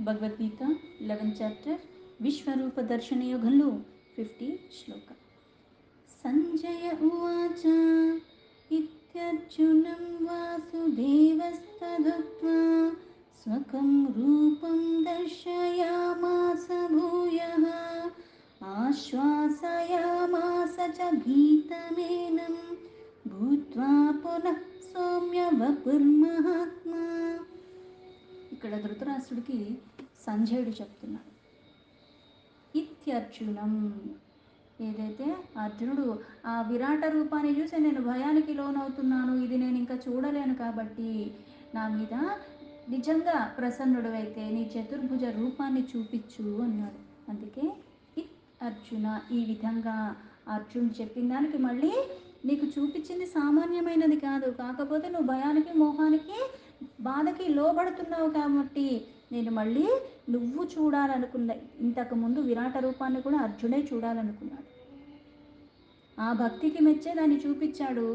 Bhagavad Gita 11th chapter విశ్వరూప దర్శన యోగంలో 50 శ్లోక. సంజయ ఉవాచ ఇత్యర్జునం వాసుదేవస్తదుక్త్వా స్వకం రూపం దర్శయామాస భూయః ఆశ్వాసయామాస చ భీతమేనం భూత్వా పునః సౌమ్య వపుర్మహాత్మా. ఇక్కడ ధృతరాష్ట్రుడికి సంజయుడు చెప్తున్నాడు, ఇత్యర్జునం, ఏదైతే అర్జునుడు ఆ విరాట రూపాన్ని చూసి నేను భయానికి లోనవుతున్నాను, ఇది నేను ఇంకా చూడలేను కాబట్టి నా మీద నిజంగా ప్రసన్నుడు అయితే నీ చతుర్భుజ రూపాన్ని చూపించు అన్నాడు. అందుకే ఇత్ అర్జున, ఈ విధంగా అర్జునుడు చెప్పిన దానికి మళ్ళీ నీకు చూపించింది సామాన్యమైనది కాదు, కాకపోతే నువ్వు భయానికి మోహానికి బాధకి లోబడుతున్నావు కాబట్టి నేను మళ్ళీ నువ్వు చూడాలనుకున్న ఇంతకుముందు విరాట రూపాన్ని కూడా అర్జునే చూడాలనుకున్నాడు. ఆ భక్తికి మెచ్చే దాన్ని చూపించాడు,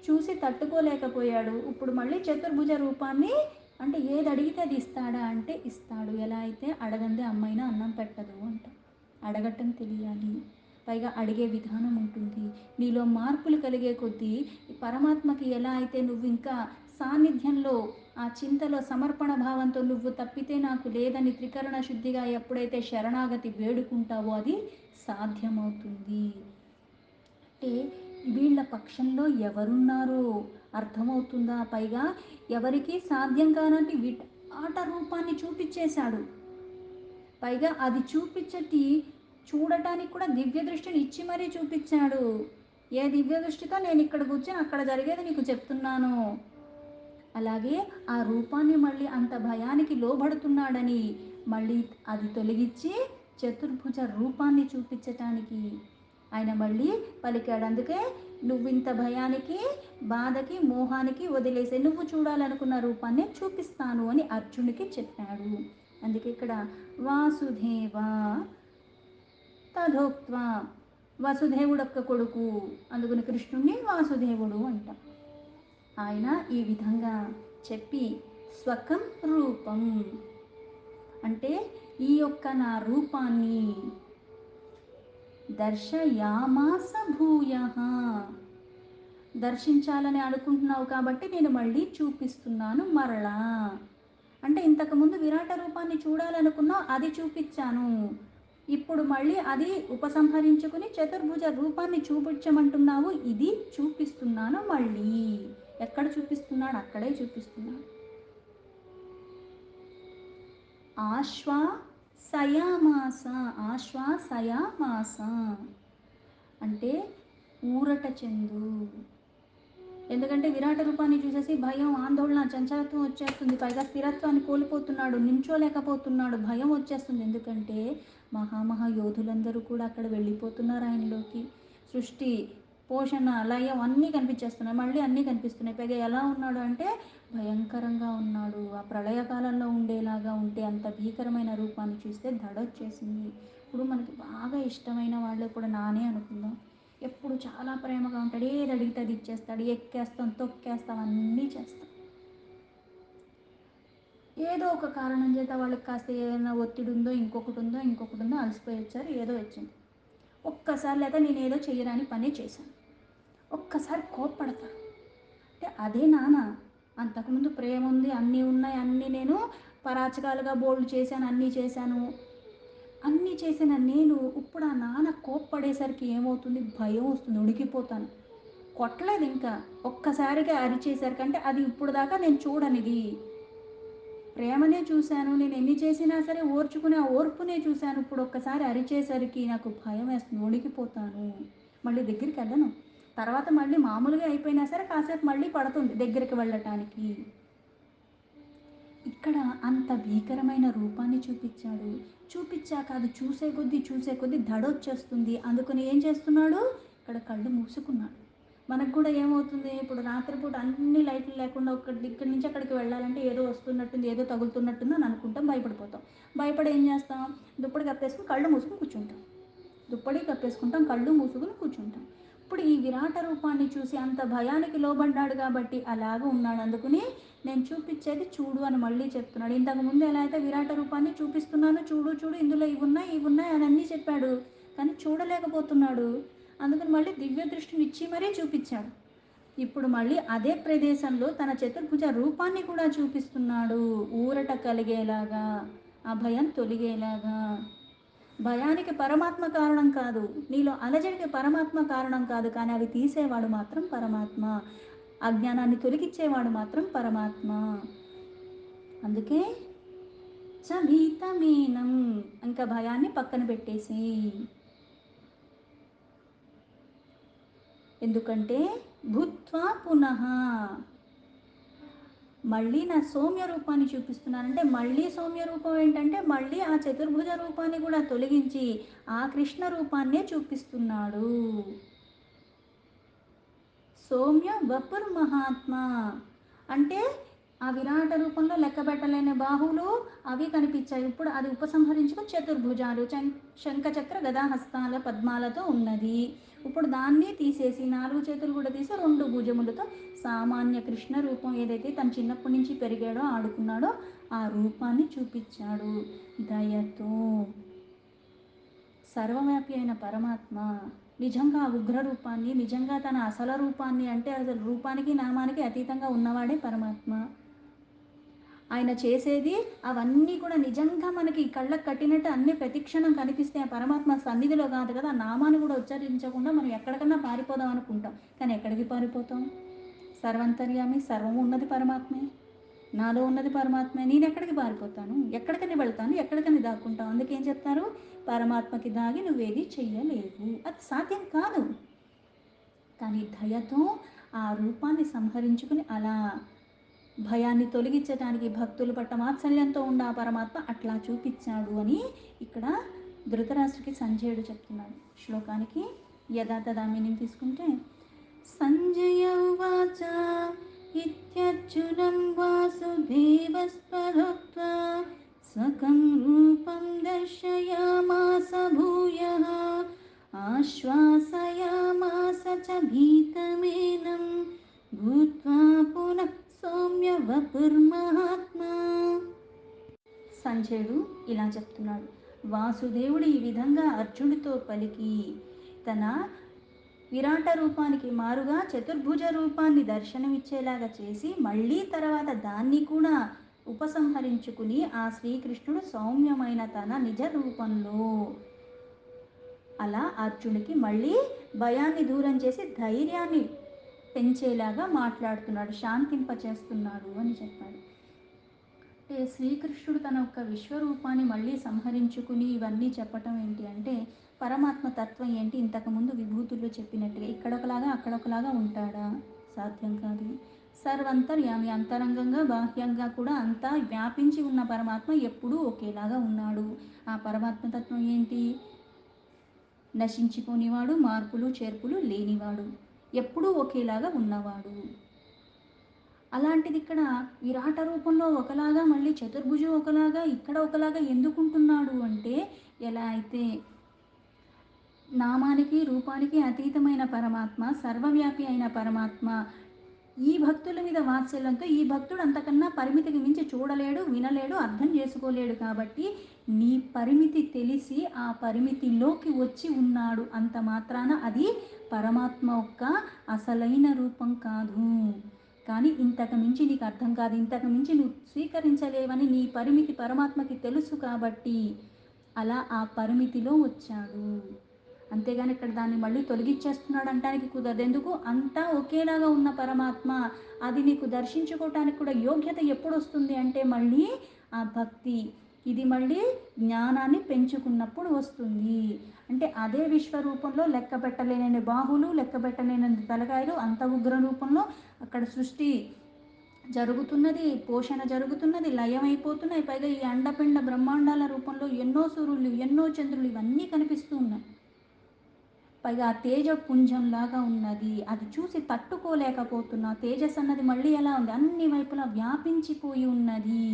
చూసి తట్టుకోలేకపోయాడు. ఇప్పుడు మళ్ళీ చతుర్భుజ రూపాన్ని, అంటే ఏది అడిగితే అది ఇస్తాడా అంటే ఇస్తాడు. ఎలా అయితే అడగందే అమ్మైనా అన్నం పెట్టదు అంట. అడగటం తెలియాలి, పైగా అడిగే విధానం ఉంటుంది. నీలో మార్పులు కలిగే కొద్దీ పరమాత్మకి ఎలా అయితే నువ్వు ఇంకా సాన్నిధ్యంలో ఆ చింతలో సమర్పణ భావంతో నువ్వు తప్పితే నాకు లేదని త్రికరణ శుద్ధిగా ఎప్పుడైతే శరణాగతి వేడుకుంటావో అది సాధ్యమవుతుంది. అంటే వీళ్ళ పక్షంలో ఎవరున్నారో అర్థమవుతుందా? పైగా ఎవరికి సాధ్యం కానంటి విరాట రూపాన్ని చూపించేశాడు. పైగా అది చూడటానికి కూడా దివ్య దృష్టిని ఇచ్చి మరీ చూపించాడు. ఏ దివ్య దృష్టితో నేను ఇక్కడ కూర్చొని అక్కడ జరిగేది నీకు చెప్తున్నాను. అలాగే ఆ రూపాన్ని మళ్ళీ అంత భయానికి లోబడుతున్నాడని మళ్ళీ అది తొలగించి చతుర్భుజ రూపాన్ని చూపించటానికి ఆయన మళ్ళీ పలికాడు. అందుకే నువ్వు ఇంత భయానికి బాధకి మోహానికి వదిలేసే, నువ్వు చూడాలనుకున్న రూపాన్ని చూపిస్తాను అని అర్జునుడికి చెప్పాడు. అందుకే ఇక్కడ వాసుదేవ తథోక్త్వా, వసుదేవుడు ఒక్క కొడుకు, అందుకని కృష్ణుణ్ణి వాసుదేవుడు అంట. ఆయన ఈ విధంగా చెప్పి స్వకం రూపం అంటే ఈ యొక్క నా రూపాన్ని దర్శయామాస భూయః, దర్శించాలని అనుకుంటున్నావు కాబట్టి నేను మళ్ళీ చూపిస్తున్నాను మరలా. అంటే ఇంతకుముందు విరాట రూపాన్ని చూడాలనుకున్నావు, అది చూపించాను. ఇప్పుడు మళ్ళీ అది ఉపసంహరించుకుని చతుర్భుజ రూపాన్ని చూపించమంటున్నావు, ఇది చూపిస్తున్నాను మళ్ళీ. ఎక్కడ చూపిస్తున్నాడు? అక్కడే చూపిస్తున్నాడు. ఆశ్వాసయామాస, ఆశ్వాసయామాస అంటే ఊరట చెందు. ఎందుకంటే విరాట రూపాన్ని చూసేసి భయం, ఆందోళన, చంచలత్వం వచ్చేస్తుంది. పైగా స్థిరత్వాన్ని కోల్పోతున్నాడు, నించోలేకపోతున్నాడు, భయం వచ్చేస్తుంది. ఎందుకంటే మహామహా యోధులందరూ కూడా అక్కడ వెళ్ళిపోతున్నారు ఆయనలోకి. సృష్టి, పోషణ, లయం అన్నీ కనిపించేస్తున్నాయి, మళ్ళీ అన్నీ కనిపిస్తున్నాయి. పైగా ఎలా ఉన్నాడు అంటే భయంకరంగా ఉన్నాడు. ఆ ప్రళయకాలంలో ఉండేలాగా ఉంటే అంత భీకరమైన రూపాన్ని చూస్తే దడొచ్చేసింది. ఇప్పుడు మనకి బాగా ఇష్టమైన వాళ్ళు కూడా నానే అనుకుందాం, ఎప్పుడు చాలా ప్రేమగా ఉంటాడు, ఏది అడిగితే అది ఇచ్చేస్తాడు, ఎక్కేస్తాం తొక్కేస్తాం అన్నీ చేస్తాం. ఏదో ఒక కారణం చేత వాళ్ళకి కాస్త ఏదైనా ఒత్తిడి ఉందో ఇంకొకటి ఉందో అలసిపోయి వచ్చారు, ఏదో వచ్చింది. ఒక్కసారి లేదా నేను ఏదో చేయరాని పని చేశాను, ఒక్కసారి కోప్పడతారు. అంటే అదే నాన్న, అంతకుముందు ప్రేమ ఉంది, అన్నీ ఉన్నాయి, అన్నీ నేను పరాచకాలుగా బోల్డ్ చేశాను, అన్నీ చేసిన నేను ఇప్పుడు ఆ నాన్న కోప్పడేసరికి ఏమవుతుంది? భయం వస్తుంది, ఉడికిపోతాను. కొట్టలేదు ఇంకా, ఒక్కసారిగా అరిచేసరికి, అంటే అది ఇప్పుడు దాకా నేను చూడనిది ప్రేమనే చూశాను, నేను ఎన్ని చేసినా సరే ఓర్చుకునే ఆ ఓర్పునే చూశాను. ఇప్పుడు ఒక్కసారి అరిచేసరికి నాకు భయం వేస్తుంది, ఉడికిపోతాను, మళ్ళీ దగ్గరికి వెళ్ళను. తర్వాత మళ్ళీ మామూలుగా అయిపోయినా సరే కాసేపు మళ్ళీ పడుతుంది దగ్గరికి వెళ్ళటానికి. ఇక్కడ అంత భీకరమైన రూపాన్ని చూపించాక అది చూసే కొద్దీ దడొచ్చేస్తుంది. అందుకని ఏం చేస్తున్నాడు? ఇక్కడ కళ్ళు మూసుకున్నాడు. మనకు కూడా ఏమవుతుంది, ఇప్పుడు రాత్రిపూట అన్ని లైట్లు లేకుండా ఇక్కడి నుంచి అక్కడికి వెళ్ళాలంటే ఏదో వస్తున్నట్టుంది, ఏదో తగులుతున్నట్టుంది అని అనుకుంటాం, భయపడిపోతాం. భయపడి ఏం చేస్తాం? దుప్పటి కప్పేసుకుని కళ్ళు మూసుకుని కూర్చుంటాం. కళ్ళు మూసుకుని కూర్చుంటాం. ఇప్పుడు ఈ విరాట రూపాన్ని చూసి అంత భయానికి లోబడ్డాడు కాబట్టి అలాగ ఉన్నాడు. అందుకని నేను చూపించేది చూడు అని మళ్ళీ చెప్తున్నాడు. ఇంతకుముందు ఎలా అయితే విరాట రూపాన్ని చూపిస్తున్నాను చూడు చూడు ఇందులో ఇవి ఉన్నాయి ఇవి ఉన్నాయి అని అన్నీ చెప్పాడు, కానీ చూడలేకపోతున్నాడు. అందుకని మళ్ళీ దివ్య దృష్టిని ఇచ్చి మరీ చూపించాడు. ఇప్పుడు మళ్ళీ అదే ప్రదేశంలో తన చతుర్భుజ రూపాన్ని కూడా చూపిస్తున్నాడు, ఊరట కలిగేలాగా, ఆ భయం తొలిగేలాగా. భయానికి పరమాత్మ కారణం కాదు, నీలో అలజడికి పరమాత్మ కారణం కాదు, కానీ అవి తీసేవాడు మాత్రం పరమాత్మ, అజ్ఞానాన్ని తొలగించేవాడు మాత్రం పరమాత్మ. అందుకే చమీతమేనం, ఇంకా భయాన్ని పక్కన పెట్టేసి. ఎందుకంటే భూత్వా పునః, మళ్ళీ నా సౌమ్య రూపాన్ని చూపిస్తున్నానంటే మళ్ళీ సౌమ్య రూపం ఏంటంటే మళ్ళీ ఆ చతుర్భుజ రూపాన్ని కూడా తొలగించి ఆ కృష్ణ రూపాన్నే చూపిస్తున్నాడు. సౌమ్య వపుర్ మహాత్మ అంటే ఆ విరాట రూపంలో లెక్కబెట్టలేని బాహువులు అవి కనిపించాయి. ఇప్పుడు అది ఉపసంహరించుకు చతుర్భుజాలు శంఖచక్ర గదాహస్తాల పద్మాలతో ఉన్నది. ఇప్పుడు దాన్ని తీసేసి 4 చేతులు కూడా తీసి 2 భుజములతో సామాన్య కృష్ణ రూపం ఏదైతే తను చిన్నప్పటి నుంచి పెరిగాడో ఆడుకున్నాడో ఆ రూపాన్ని చూపించాడు దయతో. సర్వవ్యాపి అయిన పరమాత్మ నిజంగా ఆ ఉగ్ర రూపాన్ని, నిజంగా తన అసలు రూపాన్ని, అంటే అసలు రూపానికి నామానికి అతీతంగా ఉన్నవాడే పరమాత్మ. ఆయన చేసేది అవన్నీ కూడా నిజంగా మనకి కళ్ళకు కట్టినట్టు అన్ని ప్రతిక్షణం కనిపిస్తే ఆ పరమాత్మ సన్నిధిలో కాదు కదా, ఆ నామాన్ని కూడా ఉచ్చరించకుండా మనం ఎక్కడికన్నా పారిపోదాం అనుకుంటాం, కానీ ఎక్కడికి పారిపోతాం? సర్వంతర్యామి, సర్వం ఉన్నది పరమాత్మే, నాలో ఉన్నది పరమాత్మే, నేను ఎక్కడికి పారిపోతాను? ఎక్కడికని వెళ్తాను? ఎక్కడికని దాక్కుంటాను? అందుకేం చెప్తారు? పరమాత్మకి దాగి నువ్వేది చెయ్యలేవు, అది సాధ్యం కాదు. కానీ దయతో ఆ రూపాన్ని సంహరించుకుని అలా భయాన్ని తొలగించడానికి భక్తుల పట్ల వాత్సల్యంతో ఉన్న ఆ పరమాత్మ అట్లా చూపించాడు అని ఇక్కడ ధృతరాష్ట్రకి సంజయుడు చెప్తున్నాడు. శ్లోకానికి యథాతథ మీనింగ్ తీసుకుంటే, సంజయ ఉవాచ ఇత్యర్జునం వాసుదేవస్పదోక్త్వా స్వకం రూపం దర్శయామాస భూయః ఆశ్వాసయామాస చ భీతమేనం భూత్వా పునః సౌమ్య వపుర్మహాత్మా. సంజయుడు ఇలా చెప్తున్నాడు, వాసుదేవుడు ఈ విధంగా అర్జునుడితో పలికి తన విరాట రూపానికి మారుగా చతుర్భుజ రూపాన్ని దర్శనమిచ్చేలాగా చేసి మళ్ళీ తర్వాత దాన్ని కూడా ఉపసంహరించుకుని ఆ శ్రీకృష్ణుడు సౌమ్యమైన తన నిజ రూపంలో అలా అర్జునుడికి మళ్ళీ భయాన్ని దూరం చేసి ధైర్యాన్ని పెంచేలాగా మాట్లాడుతున్నాడు, శాంతింపచేస్తున్నాడు అని చెప్పాడు. అంటే శ్రీకృష్ణుడు తన యొక్క విశ్వరూపాన్ని మళ్ళీ సంహరించుకుని ఇవన్నీ చెప్పటం ఏంటి అంటే పరమాత్మ తత్వం ఏంటి, ఇంతకుముందు విభూతుల్లో చెప్పినట్టుగా ఇక్కడొకలాగా అక్కడొకలాగా ఉంటాడా? సాధ్యం కాదు. సర్వంతర్యామి, అంతరంగంగా బాహ్యంగా కూడా అంతా వ్యాపించి ఉన్న పరమాత్మ ఎప్పుడూ ఒకేలాగా ఉన్నాడు. ఆ పరమాత్మ తత్వం ఏంటి? నశించిపోనివాడు, మార్పులు చేర్పులు లేనివాడు, ఎప్పుడూ ఒకేలాగా ఉన్నవాడు. అలాంటిది ఇక్కడ విరాట రూపంలో ఒకలాగా మళ్ళీ చతుర్భుజం ఒకలాగా ఇక్కడ ఒకలాగా ఎందుకుంటున్నాడు అంటే, ఎలా అయితే నామానికి రూపానికి అతీతమైన పరమాత్మ, సర్వవ్యాపి అయిన పరమాత్మ ఈ భక్తుల మీద వాత్సల్యంతో ఈ భక్తుడు అంతకన్నా పరిమితికి మించి చూడలేడు, వినలేడు, అర్థం చేసుకోలేడు కాబట్టి నీ పరిమితి తెలిసి ఆ పరిమితిలోకి వచ్చి ఉన్నాడు అంత మాత్రాన అది పరమాత్మ యొక్క అసలైన రూపం కాదు. కానీ ఇంతకు మించి నీకు అర్థం కాదు, ఇంతకు మించి నువ్వు స్వీకరించలేవని నీ పరిమితి పరమాత్మకి తెలుసు కాబట్టి అలా ఆ పరిమితిలో వచ్చాడు. అంతేగాని ఇక్కడ దాన్ని మళ్ళీ తొలగించేస్తున్నాడు అంటానికి కుదరదు. ఎందుకు? అంతా ఒకేలాగా ఉన్న పరమాత్మ అది నీకు దర్శించుకోవటానికి కూడా యోగ్యత ఎప్పుడు వస్తుంది అంటే మళ్ళీ ఆ భక్తి, ఇది మళ్ళీ జ్ఞానాన్ని పెంచుకున్నప్పుడు వస్తుంది. అంటే అదే విశ్వరూపంలో లెక్క పెట్టలేని బాహులు, లెక్క పెట్టలేని తలకాయలు, అంత ఉగ్ర రూపంలో అక్కడ సృష్టి జరుగుతున్నది, పోషణ జరుగుతున్నది, లయమైపోతున్నాయి. పైగా ఈ అండపిండ బ్రహ్మాండాల రూపంలో ఎన్నో సూర్యులు, ఎన్నో చంద్రులు ఇవన్నీ కనిపిస్తూ ఉన్నాయి. పైగా తేజపుంజంలాగా ఉన్నది, అది చూసి తట్టుకోలేకపోతున్నా. తేజస్ అన్నది మళ్ళీ ఎలా ఉంది? అన్ని వైపులా వ్యాపించిపోయి ఉన్నది.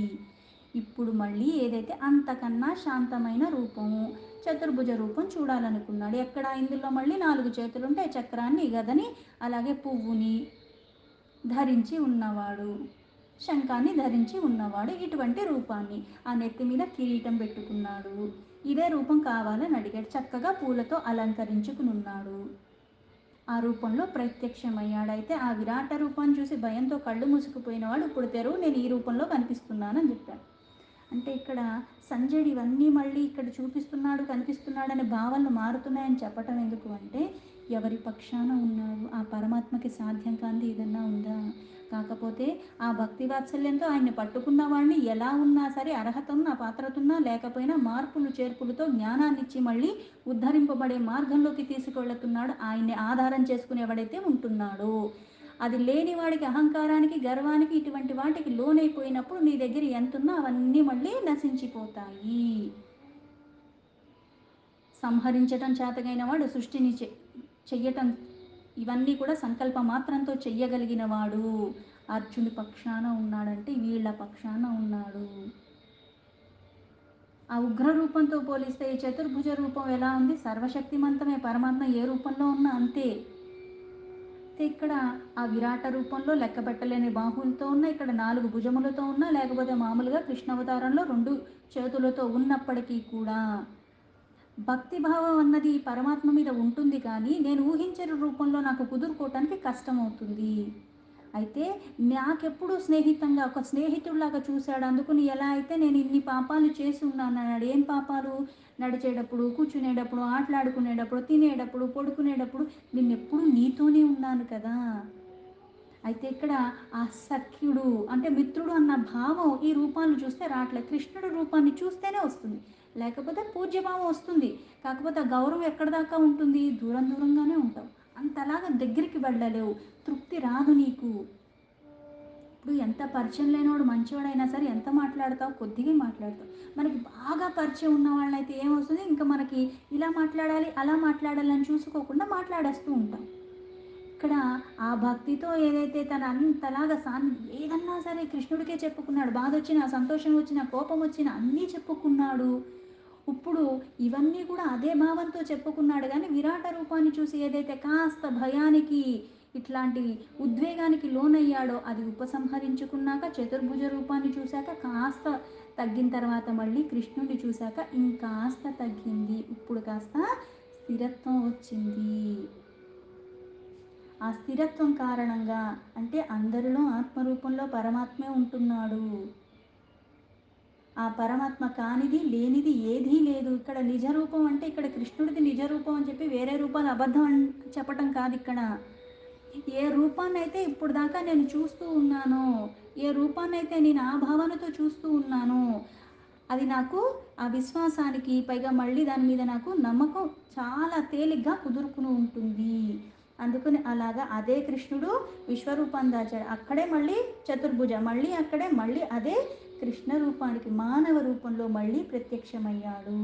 ఇప్పుడు మళ్ళీ ఏదైతే అంతకన్నా శాంతమైన రూపము చతుర్భుజ రూపం చూడాలనుకున్నాడు. ఎక్కడ ఇందులో మళ్ళీ 4 చేతులుంటాయి, చక్రాన్ని, గదని, అలాగే పువ్వుని ధరించి ఉన్నవాడు, శంఖాన్ని ధరించి ఉన్నవాడు, ఇటువంటి రూపాన్ని. ఆ నెత్తి మీద కిరీటం పెట్టుకున్నాడు. ఇదే రూపం కావాలని అడిగాడు. చక్కగా పూలతో అలంకరించుకున్నాడు. ఆ రూపంలో ప్రత్యక్షమయ్యాడు. అయితే ఆ విరాట రూపాన్ని చూసి భయంతో కళ్ళు మూసుకుపోయినవాడు ఇప్పుడు తెరువు, నేను ఈ రూపంలో కనిపిస్తున్నానని చెప్పాడు. అంటే ఇక్కడ సంజయుడు ఇవన్నీ మళ్ళీ ఇక్కడ చూపిస్తున్నాడు, కనిపిస్తున్నాడనే భావనలు మారుతున్నాయని చెప్పటం ఎందుకు అంటే, ఎవరి పక్షాన ఉన్నారు, ఆ పరమాత్మకి సాధ్యం కానిది ఏదన్నా ఉందా? కాకపోతే ఆ భక్తి వాత్సల్యంతో ఆయన్ని పట్టుకున్న వాడిని ఎలా ఉన్నా సరే, అర్హత ఉన్నా పాత్రత ఉన్నా లేకపోయినా మార్పులు చేర్పులతో జ్ఞానాన్నిచ్చి మళ్ళీ ఉద్ధరింపబడే మార్గంలోకి తీసుకెళ్తున్నాడు. ఆయన్ని ఆధారం చేసుకునేవాడైతే ఉంటున్నాడో, అది లేని వాడికి అహంకారానికి, గర్వానికి, ఇటువంటి వాటికి లోనైపోయినప్పుడు నీ దగ్గర ఎంతున్నా అవన్నీ మళ్ళీ నశించిపోతాయి. సంహరించటం చేతగైన వాడు సృష్టిని చెయ్యటం, ఇవన్నీ కూడా సంకల్ప మాత్రంతో చెయ్యగలిగిన వాడు అర్జునుడి పక్షాన ఉన్నాడంటే వీళ్ళ పక్షాన ఉన్నాడు. ఆ ఉగ్ర రూపంతో పోలిస్తే ఈ చతుర్భుజ రూపం ఎలా ఉంది? సర్వశక్తిమంతమే, పరమాత్మ ఏ రూపంలో ఉన్నా అంతే. ఇక్కడ ఆ విరాట రూపంలో లెక్కపెట్టలేని బాహువులతో ఉన్న, ఇక్కడ 4 భుజములతో ఉన్న, లేకపోతే మామూలుగా కృష్ణావతారంలో 2 చేతులతో ఉన్నప్పటికీ కూడా భక్తిభావం అన్నది పరమాత్మ మీద ఉంటుంది, కానీ నేను ఊహించిన రూపంలో నాకు కుదురుకోవటానికి కష్టమవుతుంది. అయితే నాకెప్పుడు స్నేహితంగా ఒక స్నేహితుడిలాగా చూశాడు. అందుకని ఎలా అయితే నేను ఇన్ని పాపాలు చేసి ఉన్నాను అన్నాడు. ఏం పాపాలు? నడిచేటప్పుడు, కూర్చునేటప్పుడు, ఆటలాడుకునేటప్పుడు, తినేటప్పుడు, పడుకునేటప్పుడు నిన్నెప్పుడు నీతోనే ఉన్నాను కదా. అయితే ఇక్కడ ఆ సఖ్యుడు అంటే మిత్రుడు అన్న భావం ఈ రూపాన్ని చూస్తే రావట్లేదు. కృష్ణుడు రూపాన్ని చూస్తేనే వస్తుంది, లేకపోతే పూజ్యభావం వస్తుంది. కాకపోతే ఆ గౌరవం ఎక్కడ దాకా ఉంటుంది? దూరం దూరంగానే ఉంటావు, అంతలాగా దగ్గరికి వెళ్ళలేవు, తృప్తి రాదు నీకు. ఇప్పుడు ఎంత పరిచయం లేనివాడు మంచివాడైనా సరే ఎంత మాట్లాడతావు? కొద్దిగా మాట్లాడతావు. మనకి బాగా పరిచయం ఉన్న వాళ్ళైతే ఏమవుతుంది, ఇంకా మనకి ఇలా మాట్లాడాలి అలా మాట్లాడాలి అని చూసుకోకుండా మాట్లాడేస్తూ ఉంటాం. ఇక్కడ ఆ భక్తితో ఏదైతే తన అంతలాగా ఏదన్నా సరే కృష్ణుడికే చెప్పుకున్నాడు. బాధ వచ్చినా, సంతోషం వచ్చినా, కోపం వచ్చినా అన్నీ చెప్పుకున్నాడు. ఇప్పుడు ఇవన్నీ కూడా అదే భావంతో చెప్పుకున్నాడు. కానీ విరాట రూపాన్ని చూసి ఏదైతే కాస్త భయానికి, ఇట్లాంటి ఉద్వేగానికి లోనయ్యాడో అది ఉపసంహరించుకున్నాక, చతుర్భుజ రూపాన్ని చూశాక కాస్త తగ్గిన తర్వాత మళ్ళీ కృష్ణుడిని చూశాక ఇంకాస్త తగ్గింది. ఇప్పుడు కాస్త స్థిరత్వం వచ్చింది. ఆ స్థిరత్వం కారణంగా అంటే అందరిలో ఆత్మరూపంలో పరమాత్మే ఉంటున్నాడు. ఆ పరమాత్మ కానిది లేనిది ఏదీ లేదు. ఇక్కడ నిజరూపం అంటే ఇక్కడ కృష్ణుడిది నిజరూపం అని చెప్పి వేరే రూపాలు అబద్ధం అని చెప్పటం కాదు. ఇక్కడ ఏ రూపాన్నైతే ఇప్పుడు దాకా నేను చూస్తూ ఉన్నానో, ఏ రూపాన్నైతే నేను ఆ భావనతో చూస్తూ ఉన్నానో, అది నాకు ఆ విశ్వాసానికి పైగా మళ్ళీ దాని మీద నాకు నమ్మకం చాలా తేలిగ్గా కుదురుకుని ఉంటుంది. అందుకని అలాగా అదే కృష్ణుడు విశ్వరూపం దాచాడు. అక్కడే మళ్ళీ చతుర్భుజ, మళ్ళీ అక్కడే మళ్ళీ అదే కృష్ణ రూపానికి మానవ రూపంలో మళ్ళీ ప్రత్యక్షమయ్యాడు.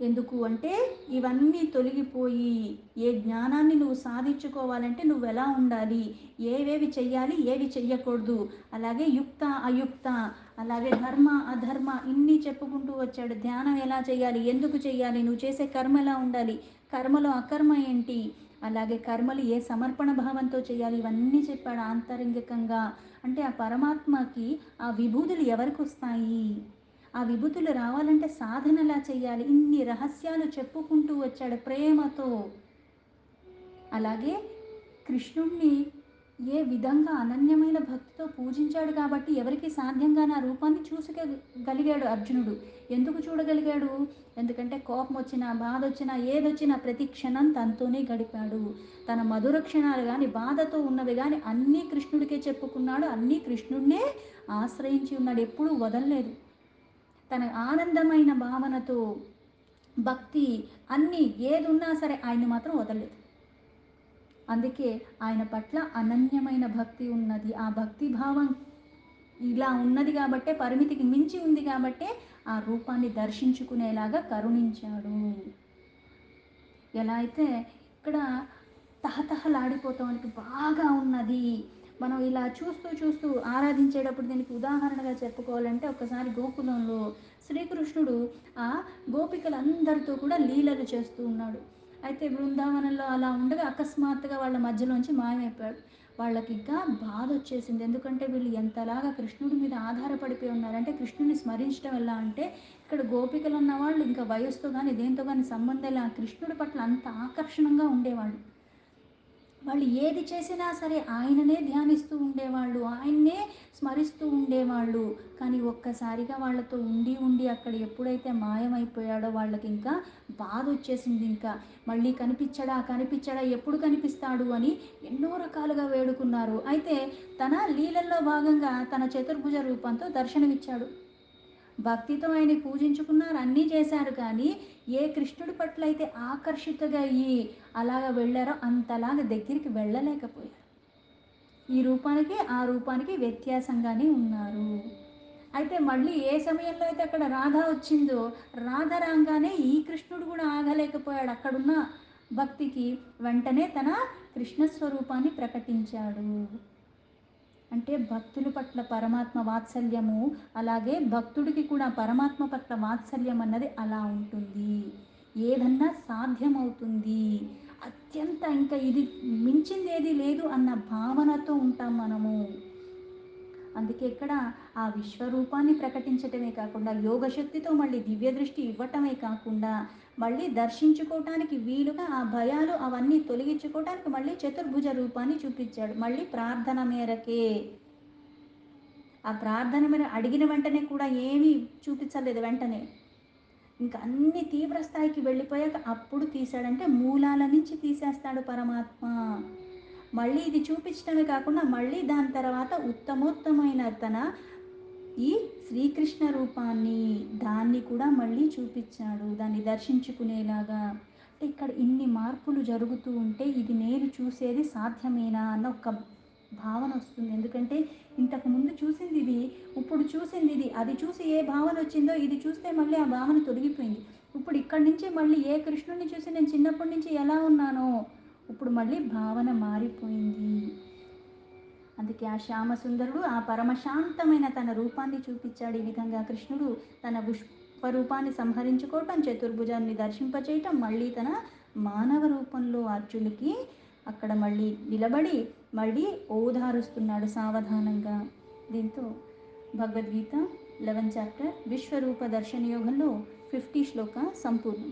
ఎందుకు అంటే ఇవన్నీ తొలగిపోయి ఏ జ్ఞానాన్ని నువ్వు సాధించుకోవాలంటే నువ్వు ఎలా ఉండాలి, ఏవేవి చెయ్యాలి, ఏవి చెయ్యకూడదు, అలాగే యుక్త అయుక్త, అలాగే ధర్మ అధర్మ ఇన్ని చెప్పుకుంటూ వచ్చాడు. ధ్యానం ఎలా చేయాలి, ఎందుకు చేయాలి, నువ్వు చేసే కర్మ ఎలా ఉండాలి, కర్మలో అకర్మ ఏంటి, అలాగే కర్మలు ఏ సమర్పణ భావంతో చేయాలి, ఇవన్నీ చెప్పాడు ఆంతరంగికంగా. అంటే ఆ పరమాత్మకి ఆ విభూతులు ఎవరికి వస్తాయి, ఆ విభూతులు రావాలంటే సాధన ఎలా చేయాలి, ఇన్ని రహస్యాలు చెప్పుకుంటూ వచ్చాడు ప్రేమతో. అలాగే కృష్ణుణ్ణి ఏ విధంగా అనన్యమైన భక్తితో పూజించాడు కాబట్టి ఎవరికి సాధ్యంగా నా రూపాన్ని చూసుకోగలిగాడు అర్జునుడు. ఎందుకు చూడగలిగాడు? ఎందుకంటే కోపం వచ్చినా, బాధ వచ్చినా, ఏదొచ్చినా ప్రతి క్షణం తనతోనే గడిపాడు. తన మధుర క్షణాలు కానీ, బాధతో ఉన్నవి కానీ అన్నీ కృష్ణుడికే చెప్పుకున్నాడు, అన్నీ కృష్ణుడినే ఆశ్రయించి ఉన్నాడు, ఎప్పుడూ వదలలేదు. తన ఆనందమైన భావనతో భక్తి అన్నీ ఏది ఉన్నా సరే ఆయన్ని మాత్రం వదలలేదు. అందుకే ఆయన పట్ల అనన్యమైన భక్తి ఉన్నది. ఆ భక్తి భావం ఇలా ఉన్నది కాబట్టే, పరిమితికి మించి ఉంది కాబట్టే ఆ రూపాన్ని దర్శించుకునేలాగా కరుణించాడు. ఎలా అయితే ఇక్కడ తహతహలాడిపోతాం బాగా ఉన్నది, మనం ఇలా చూస్తూ చూస్తూ ఆరాధించేటప్పుడు దీనికి ఉదాహరణగా చెప్పుకోవాలంటే ఒక్కసారి గోకులంలో శ్రీకృష్ణుడు ఆ గోపికలందరితో కూడా లీలలు చేస్తూ ఉన్నాడు. అయితే బృందావనంలో అలా ఉండగా అకస్మాత్తుగా వాళ్ళ మధ్యలోంచి మాయమైపోయాడు. వాళ్ళకి ఇంకా బాధ వచ్చేసింది. ఎందుకంటే వీళ్ళు ఎంతలాగా కృష్ణుడి మీద ఆధారపడిపోయి ఉన్నారంటే కృష్ణుడిని స్మరించడం ఎలా అంటే ఇక్కడ గోపికలు అన్న వాళ్ళు ఇంకా వయస్సుతో కానీ దేంతో కానీ సంబంధం లే కృష్ణుడి పట్ల అంత ఆకర్షణంగా ఉండేవాళ్ళు. వాళ్ళు ఏది చేసినా సరే ఆయననే ధ్యానిస్తూ ఉండేవాళ్ళు, ఆయన్నే స్మరిస్తూ ఉండేవాళ్ళు. కానీ ఒక్కసారిగా వాళ్ళతో ఉండి ఉండి అక్కడ ఎప్పుడైతే మాయమైపోయాడో వాళ్ళకి ఇంకా బాధ వచ్చేసింది. ఇంకా మళ్ళీ కనిపించడా కనిపించడా ఎప్పుడు కనిపిస్తాడు అని ఎన్నో రకాలుగా వేడుకున్నారు. అయితే తన లీలల్లో భాగంగా తన చతుర్భుజ రూపంతో దర్శనమిచ్చాడు. భక్తితో ఆయన్ని పూజించుకున్నారు, అన్నీ చేశారు. కానీ ఏ కృష్ణుడి పట్ల అయితే ఆకర్షితగా అయ్యి అలాగ వెళ్ళారో అంతలాగా దగ్గరికి వెళ్ళలేకపోయారు. ఈ రూపానికి ఆ రూపానికి వ్యత్యాసంగానే ఉన్నారు. అయితే మళ్ళీ ఏ సమయంలో అయితే అక్కడ రాధ వచ్చిందో రాధ రాగానే ఈ కృష్ణుడు కూడా ఆగలేకపోయాడు. అక్కడున్న భక్తికి వెంటనే తన కృష్ణస్వరూపాన్ని ప్రకటించాడు. అంటే భక్తుల పట్ల పరమాత్మ వాత్సల్యము, అలాగే భక్తుడికి కూడా పరమాత్మ పట్ల వాత్సల్యం అన్నది అలా ఉంటుంది. ఏదన్నా సాధ్యమవుతుంది. అత్యంత ఇంకా ఇది మించింది ఏది లేదు అన్న భావనతో ఉంటాం మనము. అందుకే ఇక్కడ ఆ విశ్వరూపాన్ని ప్రకటించటమే కాకుండా యోగశక్తితో మళ్ళీ దివ్య దృష్టి ఇవ్వటమే కాకుండా మళ్ళీ దర్శించుకోవటానికి వీలుగా ఆ భయాలు అవన్నీ తొలగించుకోవటానికి మళ్ళీ చతుర్భుజ రూపాన్ని చూపించాడు. మళ్ళీ ప్రార్థన మేరకే. ఆ ప్రార్థన మేర అడిగిన వెంటనే కూడా ఏమీ చూపించలేదు వెంటనే. ఇంకా అన్ని తీవ్ర స్థాయికి వెళ్ళిపోయాక అప్పుడు తీశాడంటే మూలాల నుంచి తీసేస్తాడు పరమాత్మ. మళ్ళీ ఇది చూపించడమే కాకుండా మళ్ళీ దాని తర్వాత ఉత్తమోత్తమైన తన ఈ శ్రీకృష్ణ రూపాన్ని దాన్ని కూడా మళ్ళీ చూపించాడు. దాన్ని దర్శించుకునేలాగా. అంటే ఇక్కడ ఇన్ని మార్పులు జరుగుతూ ఉంటే ఇది నేను చూసేది సాధ్యమేనా అన్న ఒక భావన వస్తుంది. ఎందుకంటే ఇంతకుముందు చూసింది ఇది, ఇప్పుడు చూసింది ఇది. అది చూసి ఏ భావన వచ్చిందో ఇది చూస్తే మళ్ళీ ఆ భావన తొలగిపోయింది. ఇప్పుడు ఇక్కడి నుంచి మళ్ళీ ఏ కృష్ణుడిని చూసి నేను చిన్నప్పటి నుంచి ఎలా ఉన్నానో ఇప్పుడు మళ్ళీ భావన మారిపోయింది. అందుకే ఆ శ్యామసుందరుడు ఆ పరమశాంతమైన తన రూపాన్ని చూపించాడు. ఈ విధంగా కృష్ణుడు తన పుష్పరూపాన్ని సంహరించుకోవటం, చతుర్భుజాన్ని దర్శింపచేయటం, మళ్ళీ తన మానవ రూపంలో అర్జునుడికి అక్కడ మళ్ళీ నిలబడి మళ్ళీ ఓదారుస్తున్నాడు సావధానంగా. దీంతో భగవద్గీత 11 చాప్టర్ విశ్వరూప దర్శన యోగంలో 50 శ్లోక సంపూర్ణం.